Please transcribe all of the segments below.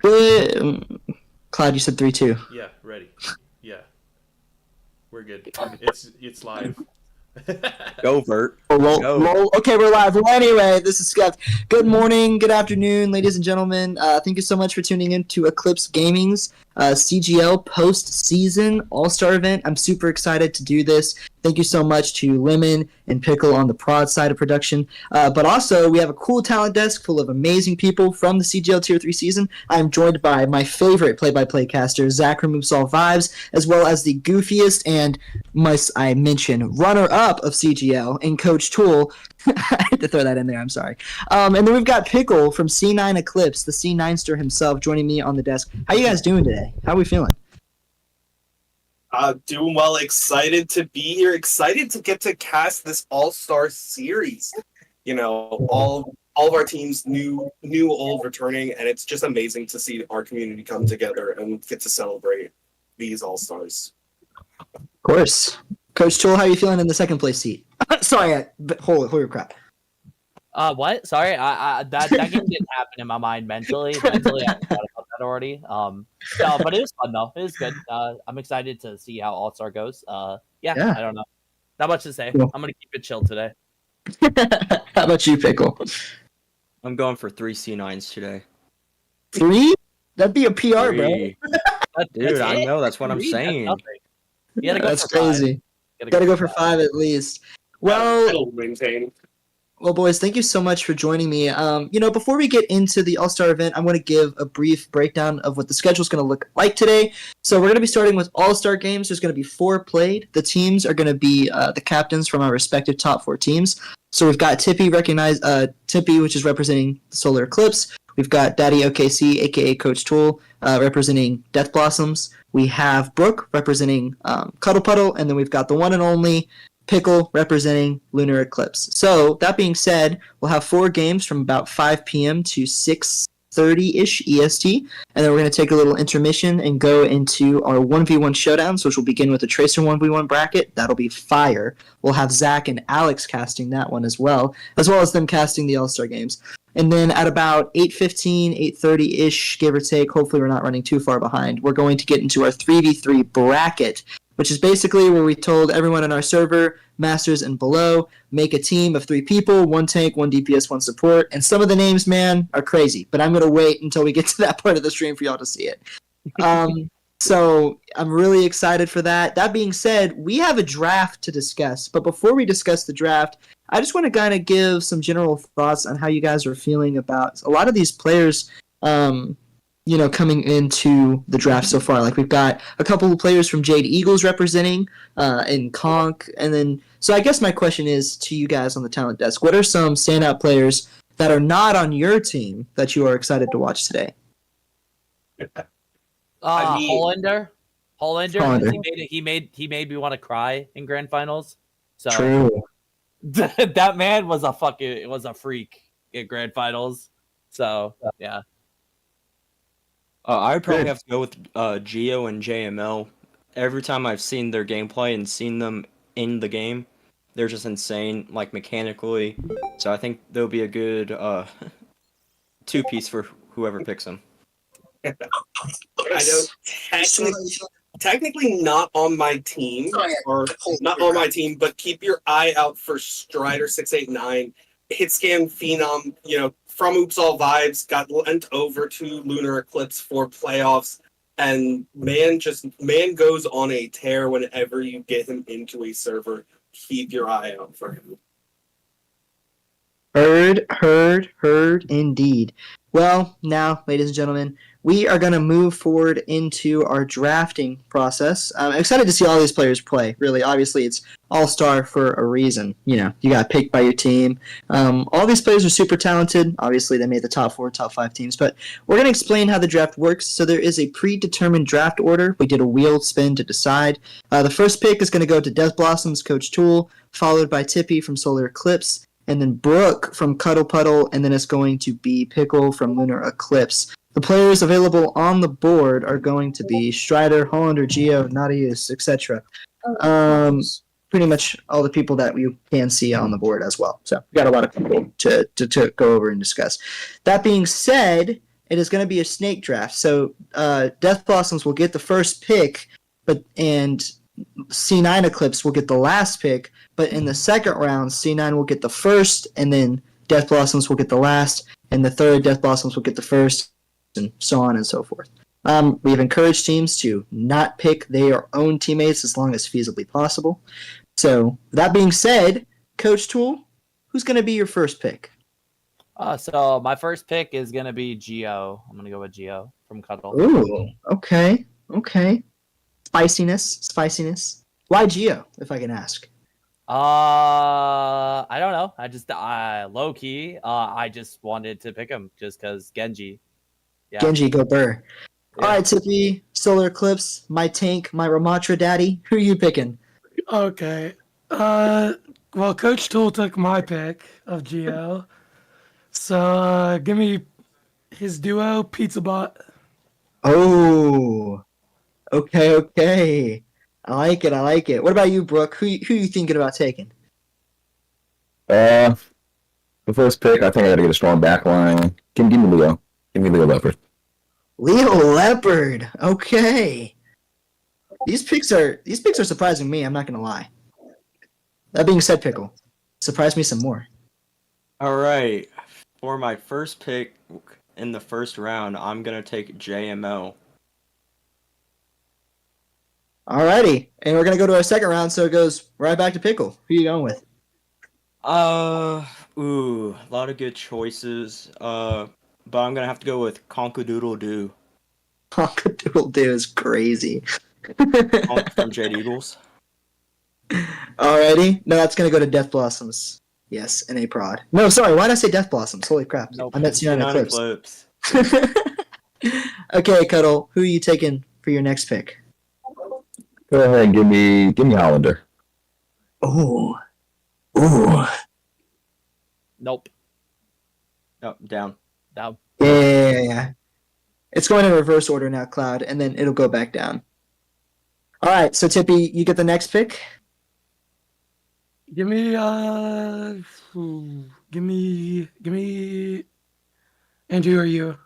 Good. Cloud, you said 3-2. Yeah, ready. Yeah, we're good. It's live. Go, Vert. Oh, Go. Okay, we're live. Well, anyway, this is Scott. Good morning, good afternoon, ladies and gentlemen. Thank you so much for tuning in to Eclipsed Gaming's CGL post-season All-Star event. I'm super excited to do this. Thank you so much to Lemon and Pickle on the prod side of production. But also, we have a cool talent desk full of amazing people from the CGL Tier 3 season. I'm joined by my favorite play-by-play caster, Zach Removes All Vibes, as well as the goofiest and, must I mention, runner-up of CGL and Coach Tool. I had to throw that in there, I'm sorry. And then we've got Pickle from C9 Eclipse, the C9ster himself, joining me on the desk. How you guys doing today? How are we feeling? Doing well, excited to be here, excited to get to cast this All-Star series. You know, all of our teams, new, old, returning, and it's just amazing to see our community come together and get to celebrate these All-Stars. Of course. Coach Tool, how are you feeling in the second place seat? Sorry, holy crap. What? Sorry, that game didn't happen in my mind mentally. Mentally, I thought about that already. No, but it was fun though. It was good. I'm excited to see how All Star goes. Yeah, I don't know. Not much to say. Cool. I'm gonna keep it chill today. How about you, Pickle? I'm going for 3 C9s today. 3? That'd be a PR, Three. bro. Dude, I know. That's what I'm saying. You gotta go That's for crazy. Gotta go for 5 at least. Well, maintain. Well, boys, thank you so much for joining me. Before we get into the All-Star event, I'm going to give a brief breakdown of what the schedule is going to look like today. So we're going to be starting with All-Star games. There's going to be 4 played. The teams are going to be the captains from our respective top 4 teams. So we've got Tippy, which is representing the Solar Eclipse. We've got Daddy OKC, a.k.a. Coach Tool, representing Death Blossoms. We have Brooke representing Cuddle Puddle. And then we've got the one and only Pickle representing Lunar Eclipse. So that being said, we'll have 4 games from about 5 p.m. to 6:30-ish EST, and then we're going to take a little intermission and go into our 1v1 showdowns, which will begin with a Tracer 1v1 bracket. That'll be fire. We'll have Zach and Alex casting that one as well as them casting the All-Star games. And then at about 8:15, 8:30-ish, give or take, hopefully we're not running too far behind, we're going to get into our 3v3 bracket, which is basically where we told everyone in our server, masters and below, make a team of 3 people, 1 tank, 1 DPS, 1 support. And some of the names, man, are crazy. But I'm going to wait until we get to that part of the stream for y'all to see it. So I'm really excited for that. That being said, we have a draft to discuss. But before we discuss the draft, I just want to kind of give some general thoughts on how you guys are feeling about a lot of these players coming into the draft so far. Like, we've got a couple of players from Jade Eagles representing, and Conk, and then, so I guess my question is to you guys on the talent desk, what are some standout players that are not on your team that you are excited to watch today? Hollander. Hollander. He made me want to cry in grand finals. So True. that man was a freak in grand finals. So yeah. I'd probably have to go with Geo and JML. Every time I've seen their gameplay and seen them in the game, they're just insane, like, mechanically. So I think they'll be a good 2-piece for whoever picks them. I know technically not on my team, but keep your eye out for Strider 689, Hitscan Phenom, from Oops All Vibes, got lent over to Lunar Eclipse for playoffs, and man goes on a tear whenever you get him into a server. Keep your eye out for him. Heard indeed. Well, now, ladies and gentlemen, we are going to move forward into our drafting process. I'm excited to see all these players play. Really, obviously, it's all-star for a reason. You got picked by your team. All these players are super talented. Obviously, they made the top 4, top 5 teams. But we're going to explain how the draft works. So there is a predetermined draft order. We did a wheel spin to decide. The first pick is going to go to Death Blossoms, Coach Tool, followed by Tippy from Solar Eclipse, and then Brooke from Cuddle Puddle, and then it's going to be Pickle from Lunar Eclipse. The players available on the board are going to be Strider, Hollander, Geo, Nadius, etc. Pretty much all the people that we can see on the board as well. So we got a lot of people to go over and discuss. That being said, it is going to be a snake draft. So Death Blossoms will get the first pick, and C9 Eclipse will get the last pick. But in the second round, C9 will get the first, and then Death Blossoms will get the last, and the third Death Blossoms will get the first, and so on and so forth. We've encouraged teams to not pick their own teammates as long as feasibly possible. So that being said, Coach Tool, who's going to be your first pick? So my first pick is gonna be Geo. I'm gonna go with Geo from Cuddle. Ooh, okay. Spiciness. Why Geo, if I can ask? I don't know. I just low key. I just wanted to pick him just because Genji. Yeah. Genji, go Burr. Yeah. All right, Tippy, Solar Eclipse, my tank, my Ramatra daddy. Who are you picking? Okay. Well, Coach Tool took my pick of Geo. So give me his duo, Pizza Bot. Oh, okay. I like it. What about you, Brooke? Who you thinking about taking? The first pick, I think I gotta get a strong back line. Give me Leo. Give me Leo Leopard. Leo Leopard. Okay. These picks are surprising me. I'm not gonna lie. That being said, Pickle, surprise me some more. All right. For my first pick in the first round, I'm going to take JML. Alrighty, and we're gonna go to our second round, so it goes right back to Pickle. Who are you going with? A lot of good choices. But I'm going to have to go with Conkadoodle Doo. Conkadoodle Doo is crazy. Conk from Jade Eagles. Alrighty, no, that's gonna go to Death Blossoms. Yes, and a prod. No, sorry, why did I say Death Blossoms? Holy crap! Nope. I meant C9 Eclipse. Eclipse. Okay, Cuddle, who are you taking for your next pick? Go ahead and give me Hollander. Ooh. Nope. Oh, down. Down. Yeah. It's going in reverse order now, Cloud, and then it'll go back down. All right, so Tippy, you get the next pick. Give me Andrew or you.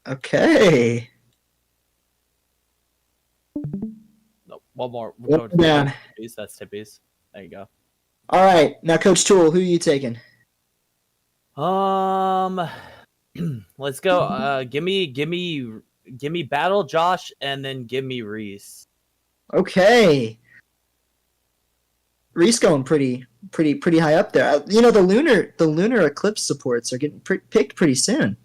Okay. Nope. One more. One down. Tippies. That's Tippies. There you go. All right, now Coach Tool, who are you taking? Let's go. Give me Battle Josh, and then give me Reese. Okay. Reese going pretty high up there. You know, the lunar eclipse supports are getting picked pretty soon.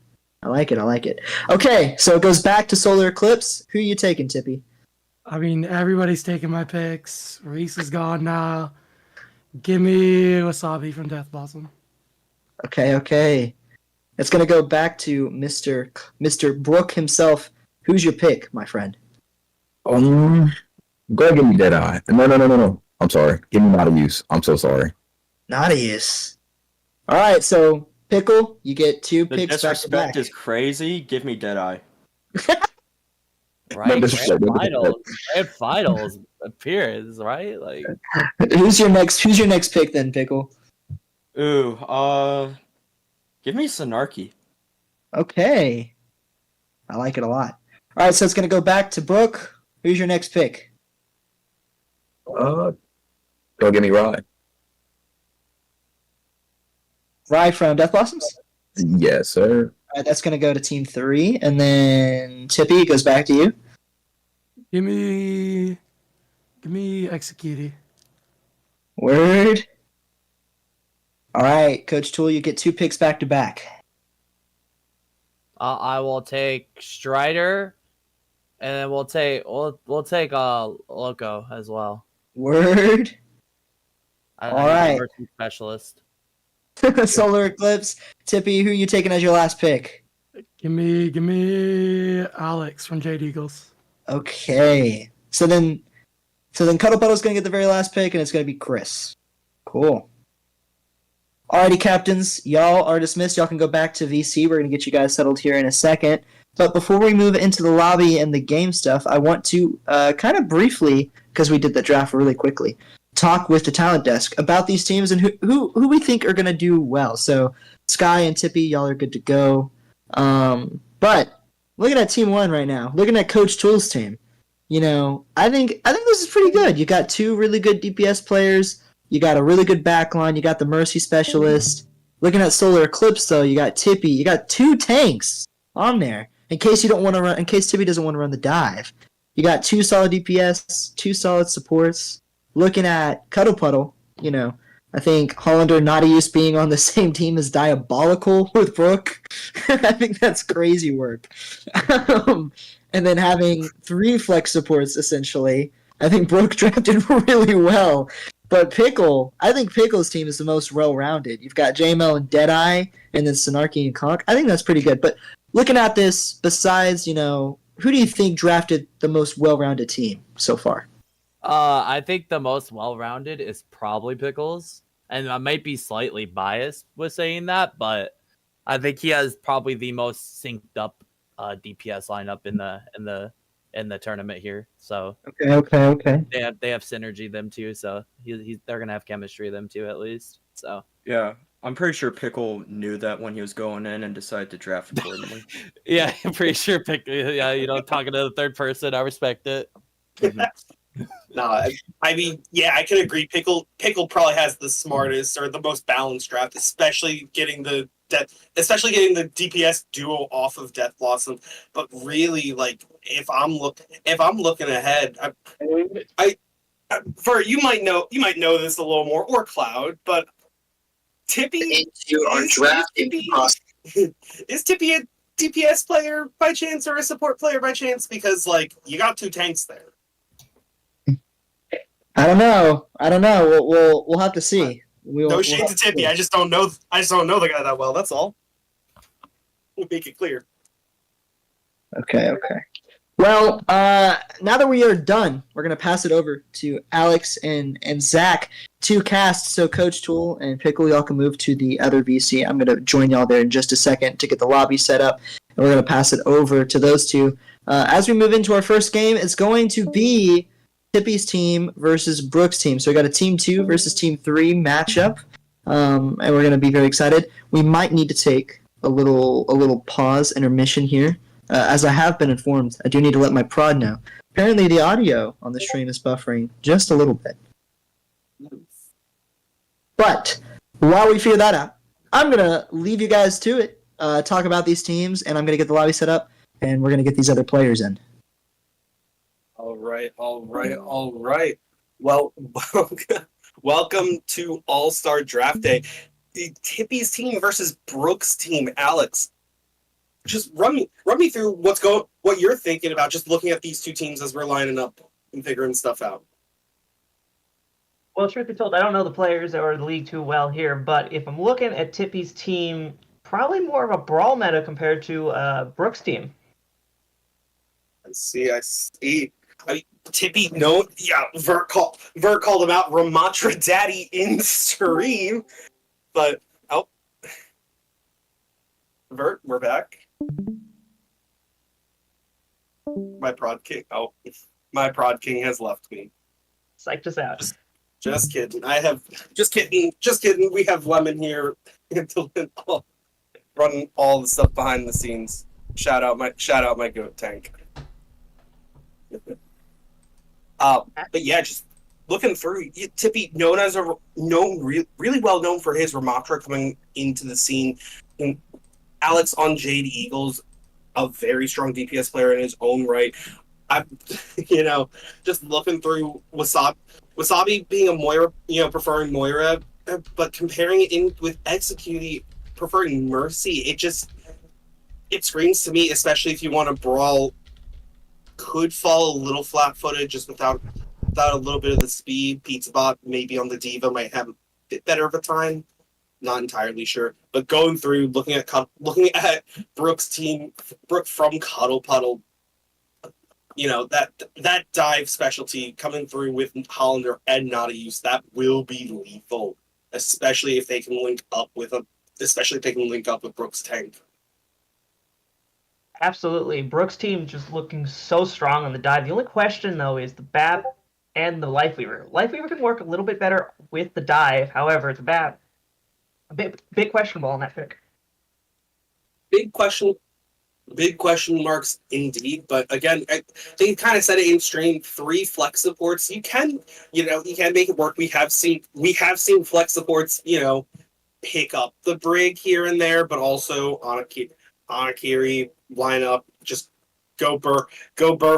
I like it. Okay, so it goes back to Solar Eclipse. Who are you taking, Tippy? I mean, everybody's taking my picks. Reese is gone now. Give me Wasabi from Death Blossom. Okay. It's gonna go back to Mr. Brooke himself. Who's your pick, my friend? Go ahead and give me Deadeye. No. I'm sorry. Give me Not a Use. I'm so sorry. Naughtiest. All right, so Pickle, you get two The picks back to back. disrespect is crazy. Give me Deadeye. Right. disrespect. Grand finals appearance. Right. Like. Who's your next pick then, Pickle? Give me Sonarchy. Okay. I like it a lot. All right, so it's going to go back to Brooke. Who's your next pick? Go give me Rye. Rye from Death Blossoms? Yes, sir. All right, that's going to go to Team 3. And then Tippy, it goes back to you. Give me Execute. Word. All right, Coach Tool, you get two picks back to back. I will take Strider, and then we'll take Loco as well. Word. All right. Specialist. Solar Eclipse. Tippy, who are you taking as your last pick? Give me Alex from Jade Eagles. Okay. So then Cuddle Puddle's going to get the very last pick, and it's going to be Chris. Cool. Alrighty, captains. Y'all are dismissed. Y'all can go back to VC. We're going to get you guys settled here in a second. But before we move into the lobby and the game stuff, I want to kind of briefly, because we did the draft really quickly, talk with the talent desk about these teams and who we think are going to do well. So Sky and Tippy, y'all are good to go. But looking at Team One right now, looking at Coach Tool's team, I think this is pretty good. You got two really good DPS players. You got a really good backline. You got the Mercy specialist. Looking at Solar Eclipse, though, you got Tippy. You got two tanks on there in case you don't want to run. In case Tippy doesn't want to run the dive, you got two solid DPS, two solid supports. Looking at Cuddle Puddle, I think Hollander Naughtyus being on the same team is diabolical with Brook. I think that's crazy work. And then having three flex supports, essentially. I think Brook drafted really well. But Pickle, I think Pickle's team is the most well-rounded. You've got JML and Deadeye, and then Snarky and Conk. I think that's pretty good. But looking at this, besides, who do you think drafted the most well-rounded team so far? I think the most well-rounded is probably Pickles, and I might be slightly biased with saying that, but I think he has probably the most synced up DPS lineup in the tournament here. So Okay. they have synergy them too. So they're gonna have chemistry them too at least. So Yeah, I'm pretty sure Pickle knew that when he was going in and decided to draft accordingly. yeah, I'm pretty sure Pickle. Yeah, talking to the third person, I respect it. No, I mean, yeah, I can agree. Pickle probably has the smartest or the most balanced draft, especially getting the DPS duo off of Death Blossom. But really, like, if I'm looking ahead, you might know this a little more, or Cloud, but Tippy You are drafting is Tippy a DPS player by chance or a support player by chance? Because you got two tanks there. I don't know. We'll have to see. No shade to Tippy. I just don't know the guy that well. That's all. We'll make it clear. Okay. Well, now that we are done, we're gonna pass it over to Alex and Zach to cast. So Coach Tool and Pickle, y'all can move to the other VC. I'm gonna join y'all there in just a second to get the lobby set up, and we're gonna pass it over to those two. As we move into our first game, it's going to be Tippy's team versus Brooks' team. So we got a Team 2 versus Team 3 matchup, and we're going to be very excited. We might need to take a little pause intermission here. As I have been informed, I do need to let my prod know. Apparently the audio on the stream is buffering just a little bit. But while we figure that out, I'm going to leave you guys to it, talk about these teams, and I'm going to get the lobby set up, and we're going to get these other players in. All right. Well, welcome to All-Star Draft Day. The Tippy's team versus Brooks' team. Alex, just run me through what you're thinking about just looking at these two teams as we're lining up and figuring stuff out. Well, truth be told, I don't know the players or the league too well here, but if I'm looking at Tippy's team, probably more of a brawl meta compared to Brooks' team. I see. Tippy, no, yeah, Vert called him out, Ramatra Daddy in stream, but Vert, we're back. My prod king has left me. Psyched us out. Just kidding. Just kidding. We have Lemon here running all the stuff behind the scenes. Shout out my goat tank. But yeah, just looking through, Tippy, really well known for his Ramatra coming into the scene. And Alex on Jade Eagles, a very strong DPS player in his own right. Just looking through Wasabi being a Moira, preferring Moira, but comparing it in with Execute, preferring Mercy. It screams to me, especially if you want to brawl. Could fall a little flat-footed just without a little bit of the speed. Pizza Bot maybe on the Diva might have a bit better of a time. Not entirely sure, but going through looking at Brooks' team, Brooke from Cuddle Puddle, that dive specialty coming through with Hollander and Naughtyus, that will be lethal, especially if they can link up with Brooks' tank. Absolutely. Brooks' team just looking so strong on the dive. The only question, though, is the BAP and the Lifeweaver. Lifeweaver can work a little bit better with the dive. However, the BAP, a bit questionable on that pick. big question marks indeed. But again, they kind of said it in stream. 3 flex supports. You can make it work. We have seen flex supports, pick up the brig here and there, but also on a Kiri lineup, just go burr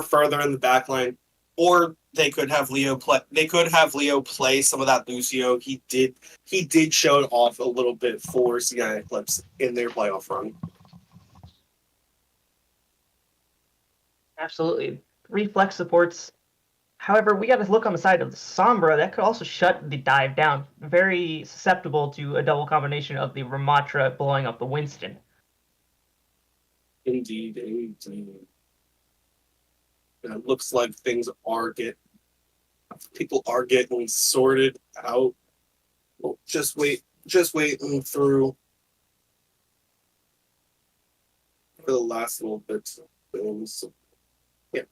further in the back line. Or they could have Leo play. They could have Leo play some of that Lucio. He did show it off a little bit for CI Eclipse in their playoff run. Absolutely. 3 flex supports. However, we got to look on the side of the Sombra. That could also shut the dive down. Very susceptible to a double combination of the Ramatra blowing up the Winston. Indeed. And it looks like people are getting sorted out. Well, just waiting through for the last little bits of things. Yeah.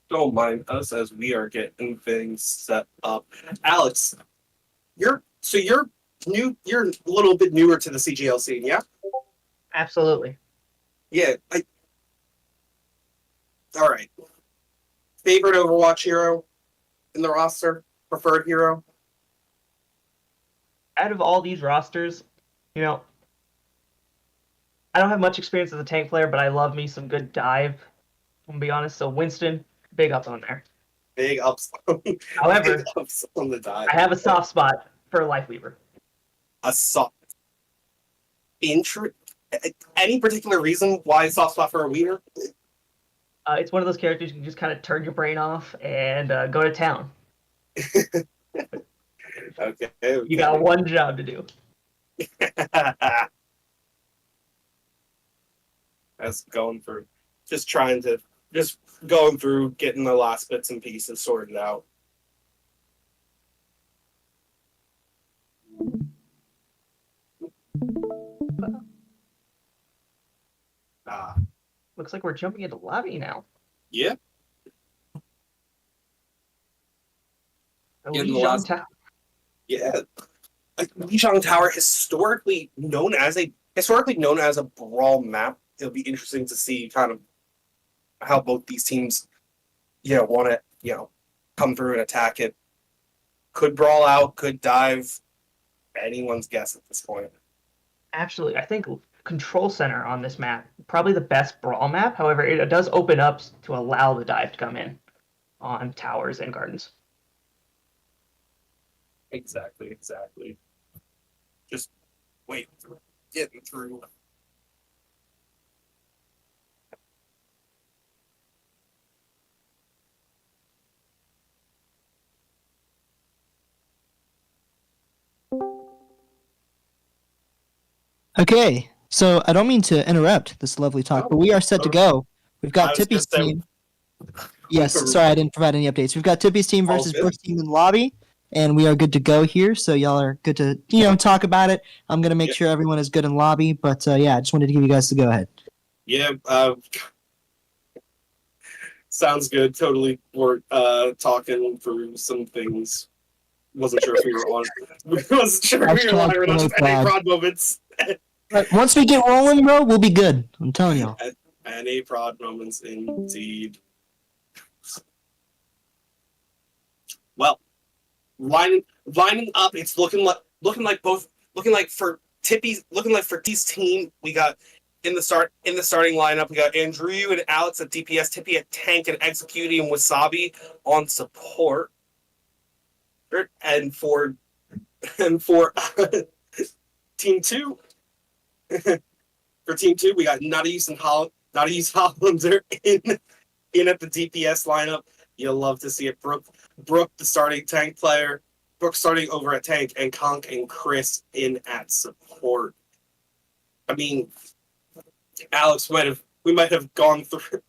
Don't mind us as we are getting things set up. Alex, you're new. You're a little bit newer to the CGL scene, yeah? Absolutely. Yeah. All right. Favorite Overwatch hero in the roster? Preferred hero? Out of all these rosters, I don't have much experience as a tank player, but I love me some good dive. I'm gonna be honest. So Winston, big up on there. Big ups. However, Big ups on the dive. I have a soft spot for Lifeweaver. A soft. Any particular reason why soft spot for a Weaver? It's one of those characters you can just kind of turn your brain off and go to town. Okay. You got one job to do. That's going through getting the last bits and pieces sorted out. Looks like we're jumping into lobby now. Yeah. In the Lijiang last- Tower. Yeah. Lijiang Tower historically known as a brawl map. It'll be interesting to see kind of how both these teams, want to, come through and attack it. Could brawl out, could dive. Anyone's guess at this point. Actually, I think Control Center on this map, probably the best brawl map. However, it does open up to allow the dive to come in on towers and gardens. Exactly. Just wait, getting through. Okay, so I don't mean to interrupt this lovely talk, but we are set to go. We've got Tippy's team. Yes, sorry, I didn't provide any updates. We've got Tippy's team versus Brooks' team in the lobby, and we are good to go here. So y'all are good to talk about it. I'm gonna make sure everyone is good in lobby, but yeah, I just wanted to give you guys the go ahead. Yeah, sounds good. Totally, we're talking through some things. Wasn't sure if we were on. Wasn't sure if we were on or not. Just any prod moments. Once we get rolling, bro, we'll be good. I'm telling y'all. Any prod moments, indeed. Well, lining up, it's looking like for Tippy's team, we got in the starting lineup, we got Andrew and Alex at DPS, Tippy at tank, and Executing and Wasabi on support. And for team two, for team two, we got Nutties and Hollander in at the DPS lineup. You'll love to see it. Brooke, the starting tank player. Brooke starting over at tank, and Conk and Chris in at support. I mean, Alex we might have gone through